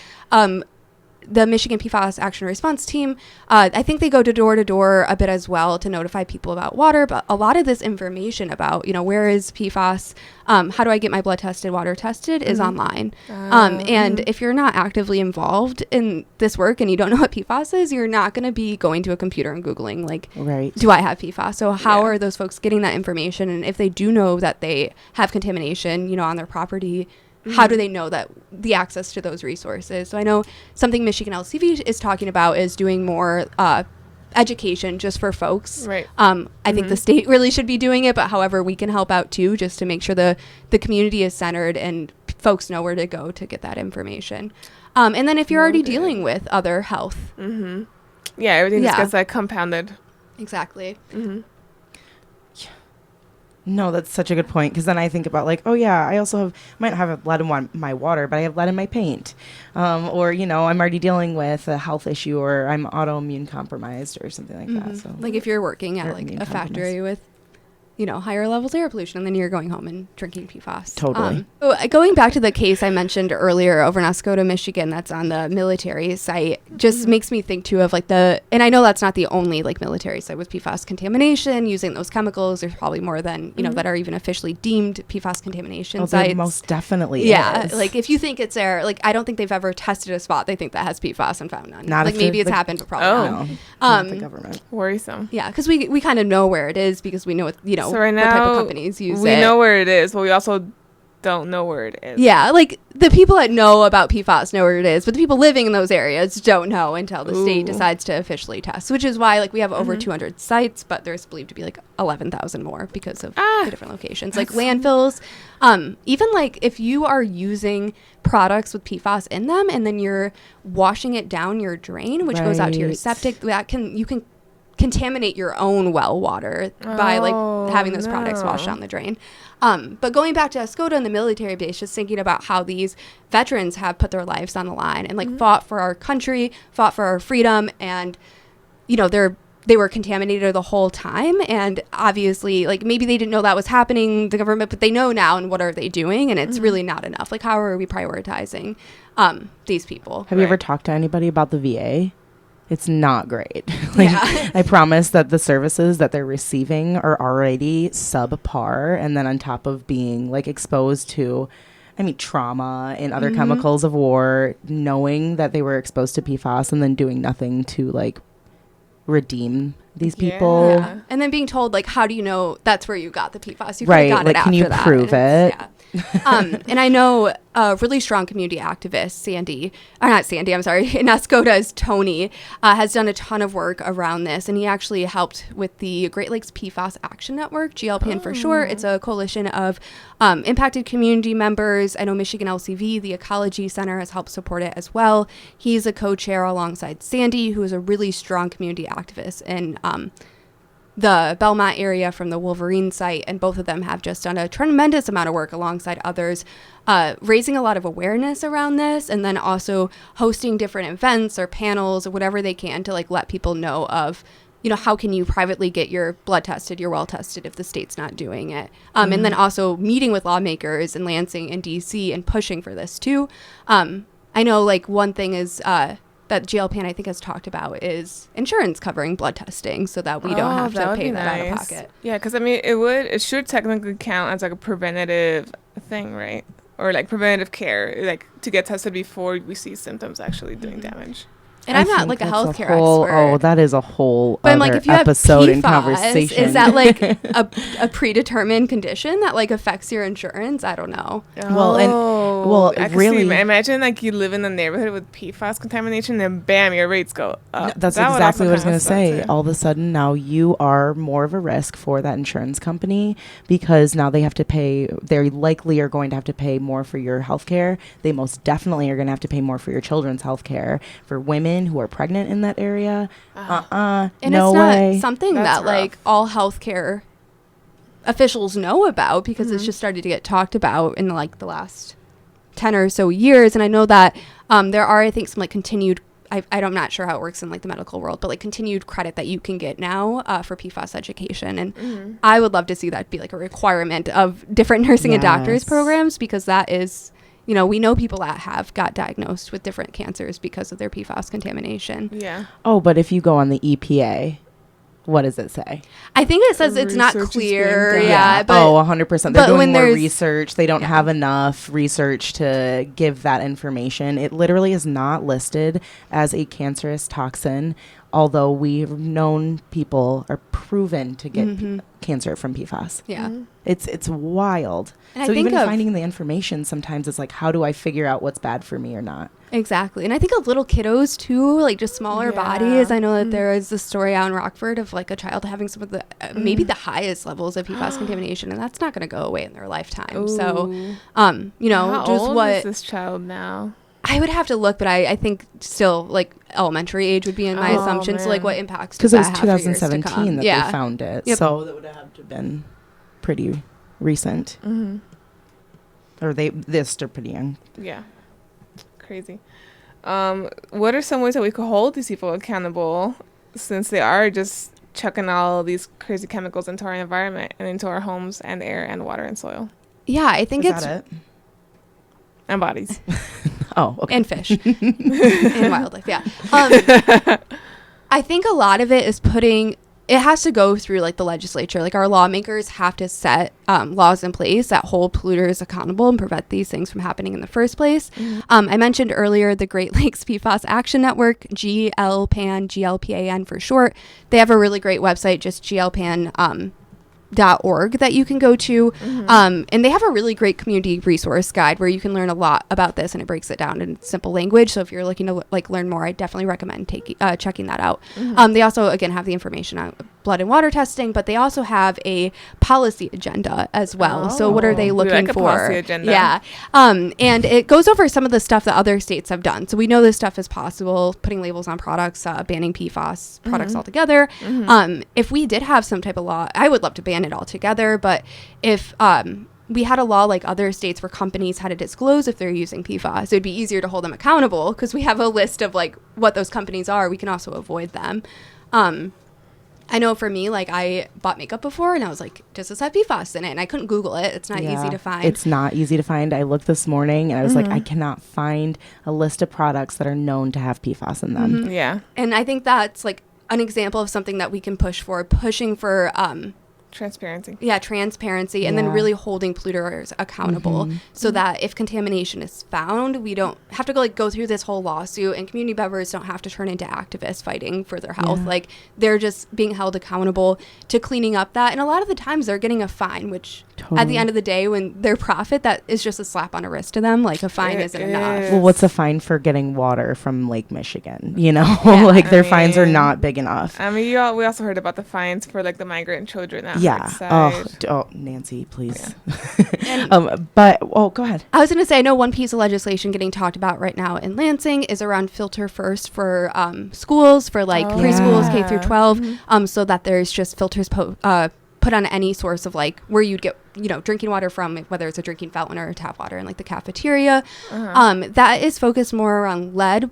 Speaker 3: The Michigan PFAS Action Response Team, I think they go door to door a bit as well to notify people about water. But a lot of this information about, where is PFAS, how do I get my blood tested, water tested, is online. And if you're not actively involved in this work and you don't know what PFAS is, you're not going to be going to a computer and Googling, like, do I have PFAS? So how are those folks getting that information? And if they do know that they have contamination, on their property, how do they know that the access to those resources? So I know something Michigan LCV is talking about is doing more education just for folks. I think the state really should be doing it, but however, we can help out too, just to make sure the community is centered and folks know where to go to get that information. And then if you're already dealing with other health.
Speaker 4: Everything just gets like compounded.
Speaker 3: Exactly.
Speaker 5: No, that's such a good point, because then I think about like, I also might not have lead in my water, but I have lead in my paint. Or, I'm already dealing with a health issue, or I'm autoimmune compromised or something like that. So
Speaker 3: like if you're working at like a factory with, higher levels of air pollution, and then you're going home and drinking PFAS.
Speaker 5: Totally.
Speaker 3: Going back to the case I mentioned earlier over in Oscoda, Michigan, that's on the military site, just makes me think too of like and I know that's not the only like military site with PFAS contamination using those chemicals. There's probably more than, that are even officially deemed PFAS contamination sites.
Speaker 5: There most definitely is.
Speaker 3: Like if you think it's there, like I don't think they've ever tested a spot they think that has PFAS and found none.
Speaker 5: Not
Speaker 3: like maybe it's happened, but probably not.
Speaker 5: Not the government.
Speaker 4: Worrisome.
Speaker 3: Yeah, because we kind of know where it is because we know what,
Speaker 4: So right now,
Speaker 3: what type of companies use
Speaker 4: we
Speaker 3: it.
Speaker 4: know where it is, but we also don't know where it is.
Speaker 3: Yeah, like the people that know about PFAS know where it is, but the people living in those areas don't know until the state decides to officially test, which is why like we have over 200 sites, but there's believed to be like 11,000 more because of the different locations, like landfills. Even like if you are using products with PFAS in them and then you're washing it down your drain, which goes out to your septic, you can contaminate your own well water by like having those products washed down the drain. But going back to Oscoda and the military base, just thinking about how these veterans have put their lives on the line and like fought for our country, fought for our freedom, and they were contaminated the whole time. And obviously, like maybe they didn't know that was happening, the government, but they know now. And what are they doing? And it's really not enough. Like how are we prioritizing these people?
Speaker 5: Have you ever talked to anybody about the VA? It's not great. I promise that the services that they're receiving are already subpar. And then on top of being like exposed to, trauma and other chemicals of war, knowing that they were exposed to PFAS and then doing nothing to like redeem these people.
Speaker 4: Yeah.
Speaker 3: And then being told, like, how do you know that's where you got the PFAS? You
Speaker 5: Right,
Speaker 3: got
Speaker 5: like,
Speaker 3: it
Speaker 5: can you
Speaker 3: after that.
Speaker 5: prove
Speaker 3: And
Speaker 5: it?
Speaker 3: yeah. And I know a really strong community activist, in Escoda's Tony, has done a ton of work around this. And he actually helped with the Great Lakes PFAS Action Network, GLPN for short. It's a coalition of impacted community members. I know Michigan LCV, the Ecology Center, has helped support it as well. He's a co-chair alongside Sandy, who is a really strong community activist in the Belmont area from the Wolverine site, and both of them have just done a tremendous amount of work alongside others, raising a lot of awareness around this, and then also hosting different events or panels or whatever they can to like let people know of, you know, how can you privately get your blood tested, your well tested if the state's not doing it. And then also meeting with lawmakers in Lansing and DC and pushing for this too. I know like one thing is that GLPN I think has talked about is insurance covering blood testing so that we don't have to pay that out of pocket.
Speaker 4: Yeah, because I mean, it should technically count as like a preventative thing, right? Or like preventative care, like to get tested before we see symptoms actually doing damage.
Speaker 3: And
Speaker 5: I
Speaker 3: I'm not
Speaker 5: think
Speaker 3: like a
Speaker 5: that's
Speaker 3: healthcare
Speaker 5: whole,
Speaker 3: expert.
Speaker 5: Oh, that is a whole
Speaker 3: But I'm like,
Speaker 5: other
Speaker 3: if you have
Speaker 5: episode and
Speaker 3: PFAS,
Speaker 5: conversation.
Speaker 3: is that like a predetermined condition that like affects your insurance? I don't know.
Speaker 4: I can
Speaker 5: really,
Speaker 4: see, imagine like you live in a neighborhood with PFAS contamination, and bam, your rates go up.
Speaker 5: that's
Speaker 4: That would
Speaker 5: exactly
Speaker 4: also
Speaker 5: what I was
Speaker 4: kinda
Speaker 5: going to
Speaker 4: suck,
Speaker 5: say.
Speaker 4: too.
Speaker 5: All of a sudden, now you are more of a risk for that insurance company because now they have to pay. They likely are going to have to pay more for your health care. They most definitely are going to have to pay more for your children's health care. For women who are pregnant in that area,
Speaker 3: And
Speaker 5: no
Speaker 3: it's
Speaker 5: way.
Speaker 3: not something
Speaker 4: That's
Speaker 3: that like
Speaker 4: rough.
Speaker 3: all healthcare officials know about because it's just started to get talked about in like the last 10 or so years. And I know that there are, I think, some like continued, I'm not sure how it works in like the medical world, but like continued credit that you can get now for PFAS education. And I would love to see that be like a requirement of different nursing and doctors
Speaker 5: Yes.
Speaker 3: programs, because that is, you know, we know people that have got diagnosed with different cancers because of their PFAS contamination.
Speaker 4: Yeah.
Speaker 5: Oh, but if you go on the EPA, what does it say?
Speaker 3: I think it says it's not
Speaker 4: Research is being
Speaker 3: clear.
Speaker 4: done.
Speaker 3: Yeah, but
Speaker 5: 100%. They're
Speaker 3: but when
Speaker 5: doing more
Speaker 3: there's-
Speaker 5: research. They don't
Speaker 3: Yeah.
Speaker 5: have enough research to give that information. It literally is not listed as a cancerous toxin, although we've known people are proven to get cancer from PFAS.
Speaker 3: yeah.
Speaker 5: It's wild.
Speaker 3: And I
Speaker 5: So
Speaker 3: think
Speaker 5: even
Speaker 3: of-
Speaker 5: finding the information sometimes is like, how do I figure out what's bad for me or not?
Speaker 3: Exactly. And I think of little kiddos too, like just smaller
Speaker 4: Yeah.
Speaker 3: bodies. I know that there is a story out in Rockford of like a child having some of the maybe the highest levels of PFAS contamination, and that's not going to go away in their lifetime. So,
Speaker 4: Ooh.
Speaker 3: you know,
Speaker 4: How
Speaker 3: just
Speaker 4: old
Speaker 3: what
Speaker 4: is this child now?
Speaker 3: I would have to look, but I think still like elementary age would be in my
Speaker 4: Oh,
Speaker 3: assumption. So like
Speaker 4: man.
Speaker 3: what impacts
Speaker 5: Because
Speaker 3: does
Speaker 5: it was
Speaker 3: that have for years to
Speaker 5: 2017
Speaker 3: come?
Speaker 5: that
Speaker 3: Yeah.
Speaker 5: they found it.
Speaker 3: Yep.
Speaker 5: So that would have to been pretty recent. Or they're still pretty young.
Speaker 4: Yeah. Crazy. What are some ways that we could hold these people accountable, since they are just chucking all these crazy chemicals into our environment and into our homes and air and water and soil
Speaker 3: Yeah, I think
Speaker 5: Is
Speaker 3: it's
Speaker 5: that it?
Speaker 4: and bodies?
Speaker 5: Oh, okay.
Speaker 3: and fish and wildlife. Yeah. I think a lot of it is it has to go through like the legislature. Like our lawmakers have to set laws in place that hold polluters accountable and prevent these things from happening in the first place. I mentioned earlier the Great Lakes PFAS Action Network, GLPAN for short. They have a really great website, just glpan.org, that you can go to. And they have a really great community resource guide where you can learn a lot about this, and it breaks it down in simple language. So if you're looking to like learn more, I definitely recommend checking that out. They also, again, have the information on blood and water testing, but they also have a policy agenda as well. So what are they
Speaker 4: Oh. We
Speaker 3: looking
Speaker 4: like a
Speaker 3: for?
Speaker 4: policy agenda.
Speaker 3: Yeah. And it goes over some of the stuff that other states have done. So we know this stuff is possible, putting labels on products, banning PFAS products altogether. If we did have some type of law, I would love to ban it altogether. But if we had a law like other states where companies had to disclose if they're using PFAS, it would be easier to hold them accountable because we have a list of like what those companies are. We can also avoid them. I know for me, like I bought makeup before and I was like, does this have PFAS in it? And I couldn't Google it. It's not easy to find.
Speaker 5: It's not easy to find. I looked this morning and I was like, I cannot find a list of products that are known to have PFAS in them.
Speaker 4: Yeah.
Speaker 3: And I think that's like an example of something that we can pushing for
Speaker 4: Transparency.
Speaker 3: Yeah, transparency, and then
Speaker 5: Yeah.
Speaker 3: really holding polluters accountable so that if contamination is found, we don't have to go through this whole lawsuit, and community members don't have to turn into activists fighting for their health.
Speaker 5: Yeah.
Speaker 3: Like, they're just being held accountable to cleaning up that. And a lot of the times they're getting a fine, which at the
Speaker 5: Totally.
Speaker 3: end of the day, when their profit, that is just a slap on a wrist to them. Like, a fine
Speaker 4: It
Speaker 3: isn't enough.
Speaker 4: is.
Speaker 5: Well, what's a fine for getting water from Lake Michigan? You know, like their fines are
Speaker 4: mean,
Speaker 5: not big enough.
Speaker 4: I mean, we also heard about the fines for like the migrant children that
Speaker 5: Yeah.
Speaker 4: side.
Speaker 5: Nancy, please.
Speaker 3: And
Speaker 5: But go ahead.
Speaker 3: I was going to say, I know one piece of legislation getting talked about right now in Lansing is around filter first for schools, for like preschools, K through 12, so that there's just filters put on any source of like where you'd get, drinking water from, whether it's a drinking fountain or tap water in like the cafeteria. That is focused more around lead,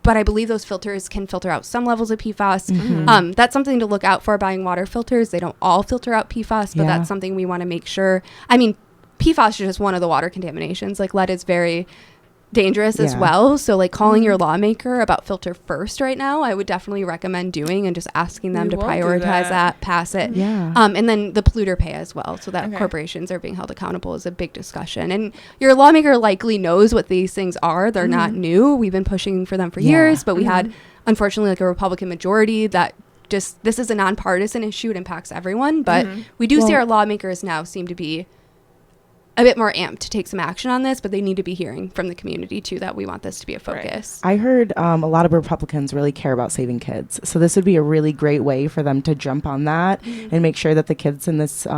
Speaker 3: but I believe those filters can filter out some levels of PFAS. That's something to look out for buying water filters. They don't all filter out PFAS, but
Speaker 5: Yeah.
Speaker 3: that's something we want to make sure. I mean, PFAS is just one of the water contaminations. Like, lead is very dangerous as
Speaker 5: Yeah.
Speaker 3: well. So like calling your lawmaker about filter first right now, I would definitely recommend doing, and just asking them
Speaker 4: We
Speaker 3: to
Speaker 4: will do
Speaker 3: prioritize
Speaker 4: that.
Speaker 3: that, pass it.
Speaker 5: Yeah.
Speaker 3: And then the polluter pay as well, so that
Speaker 4: Okay.
Speaker 3: corporations are being held accountable is a big discussion. And your lawmaker likely knows what these things are. They're not new. We've been pushing for them for
Speaker 5: Yeah.
Speaker 3: years, but we had, unfortunately, like a Republican majority that just, this is a nonpartisan issue. It impacts everyone. But we do see
Speaker 5: Well-
Speaker 3: our lawmakers now seem to be a bit more amped to take some action on this, but they need to be hearing from the community too that we want this to be a focus.
Speaker 5: I heard a lot of Republicans really care about saving kids. So this would be a really great way for them to jump on that and make sure that the kids in this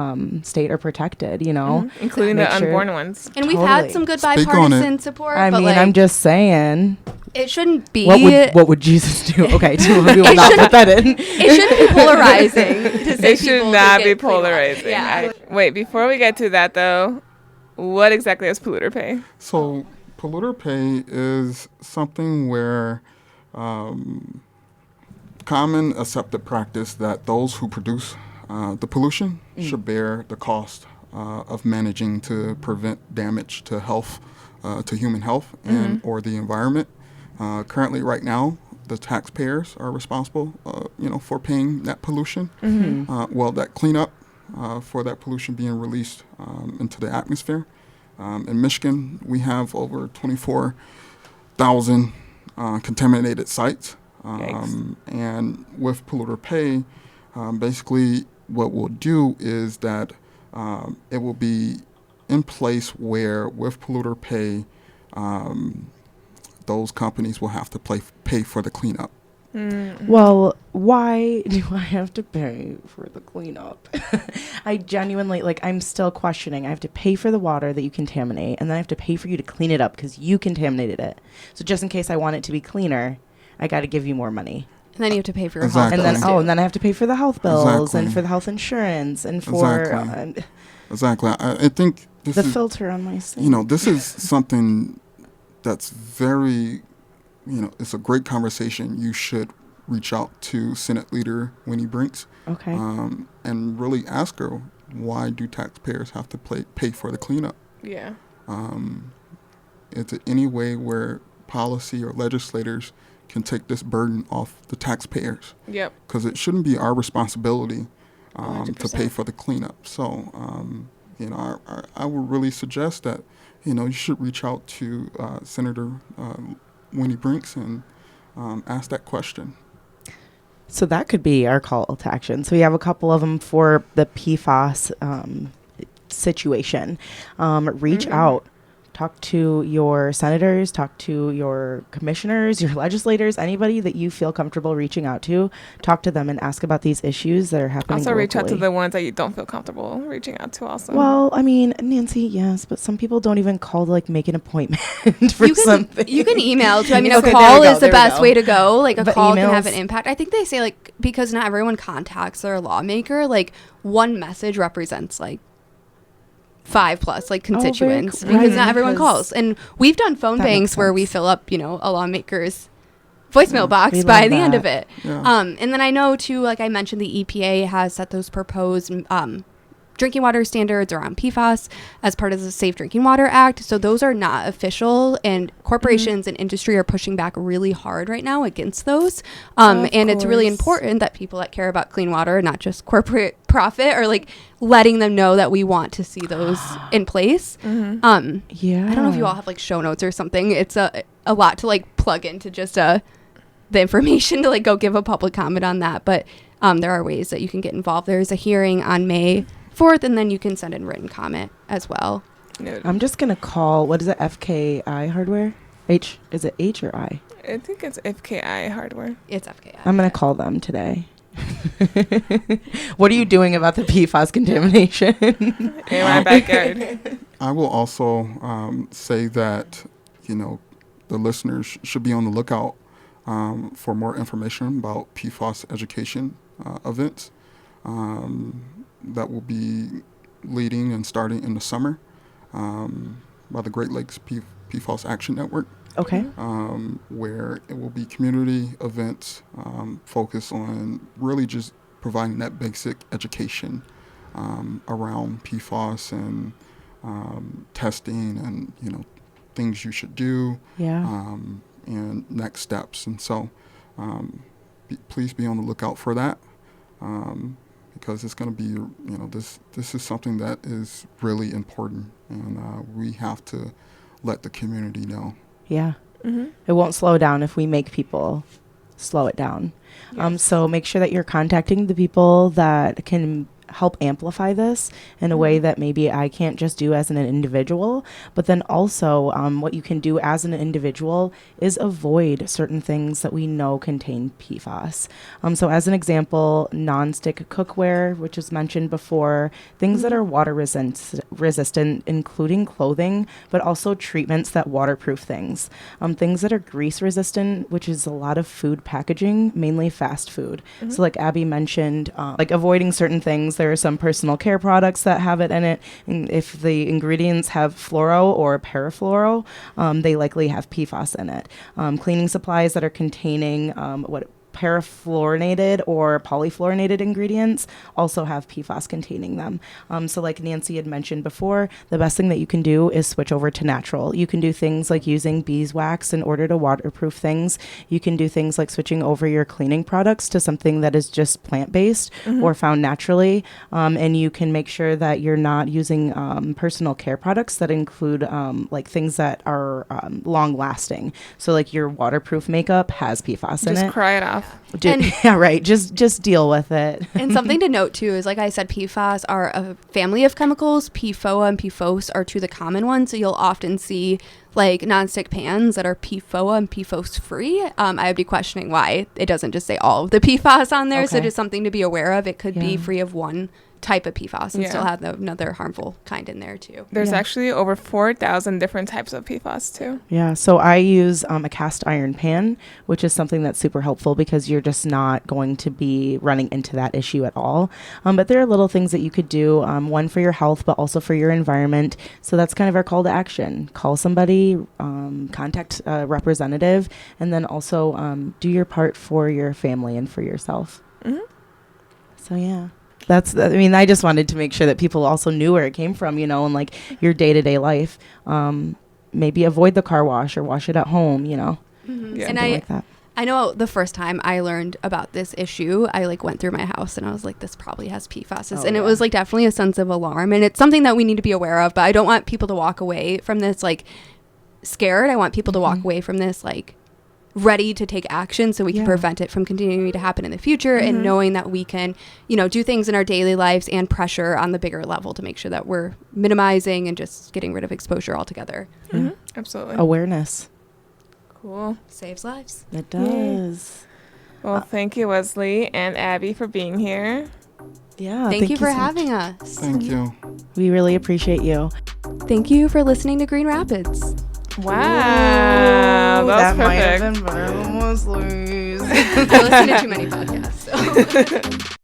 Speaker 5: state are protected,
Speaker 4: Including
Speaker 5: Make
Speaker 4: the
Speaker 5: sure-
Speaker 4: unborn ones.
Speaker 3: And we've
Speaker 5: Totally.
Speaker 3: had some good
Speaker 1: Speak on
Speaker 3: bipartisan
Speaker 1: it.
Speaker 3: support,
Speaker 5: I
Speaker 3: but
Speaker 5: mean,
Speaker 3: like,
Speaker 5: I'm just saying,
Speaker 3: it shouldn't be.
Speaker 5: what would Jesus do? Okay, we will not put that in.
Speaker 3: It shouldn't be polarizing. To say
Speaker 4: It should
Speaker 3: people
Speaker 4: not
Speaker 3: to
Speaker 4: be
Speaker 3: get clean water.
Speaker 4: polarizing.
Speaker 3: Yeah.
Speaker 4: Wait, before we get to that though, what exactly is polluter pay?
Speaker 1: So polluter pay is something where common accepted practice that those who produce the pollution should bear the cost of managing to prevent damage to health, to human health and or the environment. Currently, right now, the taxpayers are responsible, for paying that pollution. That cleanup for that pollution being released into the atmosphere. In Michigan, we have over 24,000 contaminated sites. And with polluter pay, basically what we'll do is that it will be in place where with polluter pay, those companies will have to pay for the cleanup.
Speaker 5: Well, why do I have to pay for the cleanup? I genuinely, I'm still questioning. I have to pay for the water that you contaminate, and then I have to pay for you to clean it up because you contaminated it. So just in case I want it to be cleaner, I got to give you more money.
Speaker 3: And then you have to pay for your
Speaker 1: Exactly.
Speaker 3: health
Speaker 5: And then,
Speaker 3: bills, too.
Speaker 5: and then I have to pay for the health bills
Speaker 1: Exactly.
Speaker 5: and for the health insurance and for
Speaker 1: Exactly. I think this
Speaker 5: the
Speaker 1: is,
Speaker 5: filter on my sink.
Speaker 1: this is something that's very, it's a great conversation. You should reach out to Senate Leader Winnie Brinks
Speaker 5: Okay.
Speaker 1: and really ask her, why do taxpayers have to pay for the cleanup?
Speaker 4: Yeah.
Speaker 1: Is there any way where policy or legislators can take this burden off the taxpayers?
Speaker 4: Yep.
Speaker 1: Because it shouldn't be our responsibility to
Speaker 4: 100%.
Speaker 1: pay for the cleanup. So, I would really suggest that, you should reach out to Senator Winnie Brinks and ask that question.
Speaker 5: So that could be our call to action. So we have a couple of them for the PFAS situation. Reach out. Talk to your senators, talk to your commissioners, your legislators, anybody that you feel comfortable reaching out to. Talk to them and ask about these issues that are happening
Speaker 4: Also reach out to
Speaker 5: locally.
Speaker 4: the ones that you don't feel comfortable reaching out to also.
Speaker 5: Well, I mean, Nancy, yes, but some people don't even call to make an appointment for
Speaker 3: you can,
Speaker 5: something.
Speaker 3: You can email too. I mean,
Speaker 5: Okay,
Speaker 3: a
Speaker 5: there
Speaker 3: call
Speaker 5: we go,
Speaker 3: is the
Speaker 5: there we
Speaker 3: best
Speaker 5: go.
Speaker 3: way to go. Like a
Speaker 5: But
Speaker 3: call can have
Speaker 5: emails-
Speaker 3: an impact. I think they say because not everyone contacts their lawmaker, one message represents 5+ constituents
Speaker 5: right,
Speaker 3: because not everyone
Speaker 5: because
Speaker 3: calls. And we've done phone
Speaker 5: that
Speaker 3: banks
Speaker 5: makes
Speaker 3: where we
Speaker 5: sense.
Speaker 3: fill up, a lawmaker's voicemail box
Speaker 5: we
Speaker 3: by
Speaker 5: love
Speaker 3: the end of
Speaker 5: that.
Speaker 3: it.
Speaker 1: Yeah.
Speaker 3: And then I know too, like I mentioned, the EPA has set those proposed drinking water standards around PFAS as part of the Safe Drinking Water Act. So those are not official, and corporations and industry are pushing back really hard right now against those. And it's really important that people that care about clean water, not just corporate profit, are like letting them know that we want to see those in place. I don't know if you all have like show notes or something. It's a lot to like plug into just the information to like go give a public comment on that. But there are ways that you can get involved. There's a hearing on May 4th, and then you can send in written comment as well.
Speaker 5: I'm just going to call, what is it, FKI hardware? Is it H or I?
Speaker 4: I think it's FKI hardware.
Speaker 3: It's FKI.
Speaker 5: I'm going to call them today. What are you doing about the PFAS contamination?
Speaker 4: In my backyard.
Speaker 1: I will also say that, the listeners should be on the lookout for more information about PFAS education events that will be leading and starting in the summer by the Great Lakes PFAS Action Network.
Speaker 5: Okay.
Speaker 1: Where it will be community events focused on really just providing that basic education around PFAS and testing and, things you should do.
Speaker 5: Yeah.
Speaker 1: And next steps. And so please be on the lookout for that because it's going to be, this is something that is really important, and we have to let the community know.
Speaker 5: Yeah. It won't slow down if we make people slow it down.
Speaker 4: Yes.
Speaker 5: So make sure that you're contacting the people that can help amplify this in a way that maybe I can't just do as an individual, but then also what you can do as an individual is avoid certain things that we know contain PFAS. So as an example, non-stick cookware, which was mentioned before, things that are water resistant, including clothing, but also treatments that waterproof things. Things that are grease resistant, which is a lot of food packaging, mainly fast food. So like Abby mentioned, like avoiding certain things. There are some personal care products that have it in it. And if the ingredients have fluoro or parafluoro, they likely have PFAS in it. Cleaning supplies that are containing parafluorinated or polyfluorinated ingredients also have PFAS containing them. So like Nancy had mentioned before, the best thing that you can do is switch over to natural. You can do things like using beeswax in order to waterproof things. You can do things like switching over your cleaning products to something that is just plant-based or found naturally. And you can make sure that you're not using personal care products that include like things that are long-lasting. So like your waterproof makeup has PFAS in it.
Speaker 4: Just cry it off.
Speaker 5: Yeah, right. Just deal with it.
Speaker 3: And something to note too is, like I said, PFAS are a family of chemicals. PFOA and PFOS are two of the common ones. So you'll often see like nonstick pans that are PFOA and PFOS free. I would be questioning why it doesn't just say all of the PFAS on there. So just something to be aware of. It could be free of one type of PFAS and still have another harmful kind in there too.
Speaker 4: There's actually over 4,000 different types of PFAS too.
Speaker 5: Yeah, so I use a cast iron pan, which is something that's super helpful because you're just not going to be running into that issue at all. But there are little things that you could do, one for your health, but also for your environment. So that's kind of our call to action. Call somebody, contact a representative, and then also do your part for your family and for yourself. So yeah. I just wanted to make sure that people also knew where it came from, and like your day-to-day life. Maybe avoid the car wash or wash it at home,
Speaker 3: And
Speaker 5: like that.
Speaker 3: I know the first time I learned about this issue, I like went through my house and I was like, this probably has PFAS. It was like definitely a sense of alarm, and it's something that we need to be aware of, but I don't want people to walk away from this like scared. I want people to walk away from this like ready to take action so we can prevent it from continuing to happen in the future, and knowing that we can, do things in our daily lives and pressure on the bigger level to make sure that we're minimizing and just getting rid of exposure altogether.
Speaker 4: Absolutely.
Speaker 5: Awareness.
Speaker 4: Cool.
Speaker 3: Saves lives.
Speaker 5: It does.
Speaker 4: Well, thank you, Wesley and Abby, for being here.
Speaker 5: Yeah.
Speaker 3: Thank you for
Speaker 5: so
Speaker 3: having
Speaker 5: much.
Speaker 3: us.
Speaker 1: Thank you.
Speaker 5: We really appreciate you.
Speaker 3: Thank you for listening to Green Rapids.
Speaker 4: Wow. That was
Speaker 5: might have
Speaker 4: perfect.
Speaker 5: been better than Wesley's.
Speaker 3: I listen to too many podcasts. So.